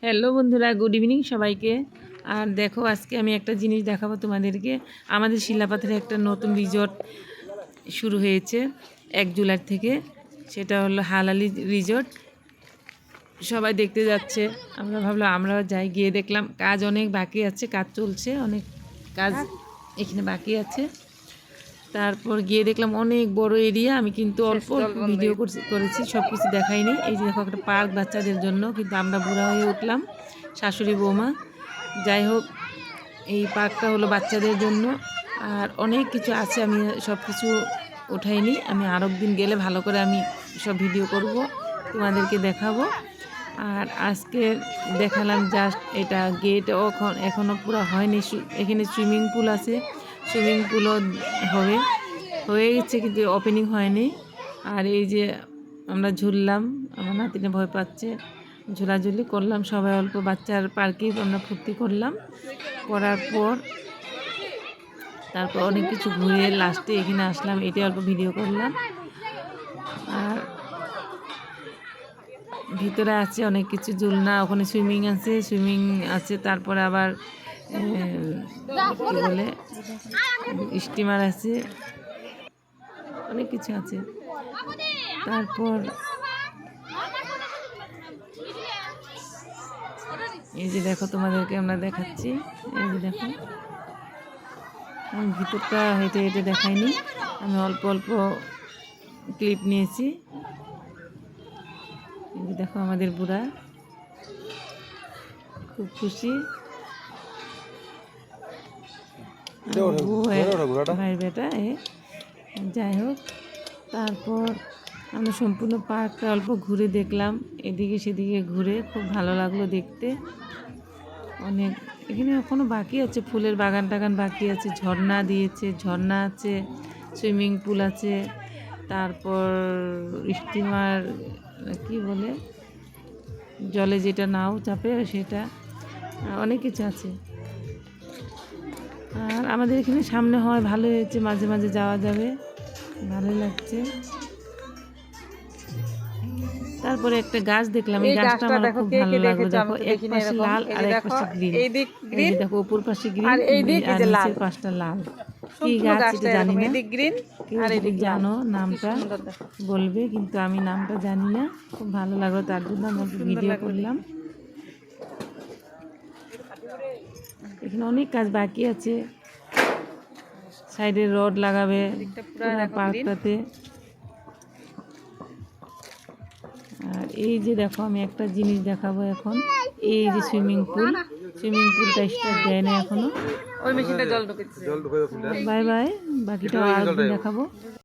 Hello বন্ধুরা, good evening সবাইকে। আর দেখো, আজকে আমি একটা জিনিস দেখাবো তোমাদেরকে। আমাদের শিলাপাথরে একটা নতুন রিসর্ট শুরু হয়েছে 1 জুলাই থেকে। সেটা হলো হালালি রিসর্ট। সবাই দেখতে যাচ্ছে, আমরা ভাবলাম আমরাও যাই। গিয়ে দেখলাম কাজ অনেক বাকি আছে, কাজ চলছে, অনেক কাজ এখানে বাকি আছে। তারপর গিয়ে দেখলাম অনেক বড় এরিয়া। আমি কিন্তু অল্প অল্প ভিডিও করেছি, সব কিছু দেখাইনি। এই যে দেখো, একটা পার্ক বাচ্চাদের জন্য, কিন্তু আমরা বুড়া হয়ে উঠলাম, শাশুড়ি বৌমা। যাই হোক, এই পার্কটা হলো বাচ্চাদের জন্য। আর অনেক কিছু আছে, আমি সব কিছু ওঠাইনি। আমি আরও দিন গেলে ভালো করে আমি সব ভিডিও করব, তোমাদেরকে দেখাবো। আর আজকে দেখালাম জাস্ট এটা গেট, এখনও পুরো হয়নি। এখানে সুইমিং পুল আছে, সুইমিং পুলও হয়ে গেছে, কিন্তু ওপেনিং হয়নি। আর এই যে আমরা ঝুললাম, আমার নাতিনে ভয় পাচ্ছে, ঝুলাঝুলি করলাম সবাই, অল্প বাচ্চার পার্কেই আমরা ফুর্তি করলাম। করার পর তারপর অনেক কিছু ঘুরে লাস্টে এখানে আসলাম, এটা অল্প ভিডিও করলাম। আর ভিতরে আছে অনেক কিছু, ঝুলনা, ওখানে সুইমিং আছে, তারপরে আবার কী বলে, স্টিমার আছে, অনেক কিছু আছে। তারপর এই যে দেখো, তোমাদেরকে আমরা দেখাচ্ছি। এই যে দেখো, আমি ভিতরটা হেঁটে হেঁটে দেখাইনি, আমি অল্প অল্প ক্লিপ নিয়েছি। এই যে দেখো, আমাদের বুড়া খুব খুশি, ভাই বেটা। যাই হোক, তারপর আমরা সম্পূর্ণ পার্কটা অল্প ঘুরে দেখলাম, এদিকে সেদিকে ঘুরে খুব ভালো লাগলো দেখতে। অনেক এখানে এখনও বাকি আছে, ফুলের বাগান টাগান বাকি আছে, ঝর্ণা দিয়েছে, ঝর্ণা আছে, সুইমিং পুল আছে, তারপর স্টিমার, কি বলে, জলে যেটা নাও চাপে সেটা, অনেক কিছু আছে। আর আমাদের এখানে সামনে হয়, ভালো হয়েছে, মাঝে মাঝে যাওয়া যাবে, ভালো লাগছে। তারপরে একটা গাছ দেখলাম, এই গাছটা আমার খুব ভালো লাগলো। দেখো, এক পাশে লাল আর এক পাশে গ্রিন। এই যে দেখো, উপর পাশে গ্রিন আর নিচের পাশটা লাল। কি গাছ এটা জানি না, কেউ যদি জানো নামটা বলবে, কিন্তু আমি নামটা জানি না। খুব ভালো লাগলো, তার জন্য আমরা ভিডিও করলাম। এখানে অনেক কাজ বাকি আছে, সাইডে রড লাগাবে পার্কটাতে। আর এই যে দেখো, আমি একটা জিনিস দেখাবো এখন। এই যে সুইমিং পুলটা স্টার্ট দেয় না এখনো। বাই বাই, বাকিটা আরেকদিন দেখাবো।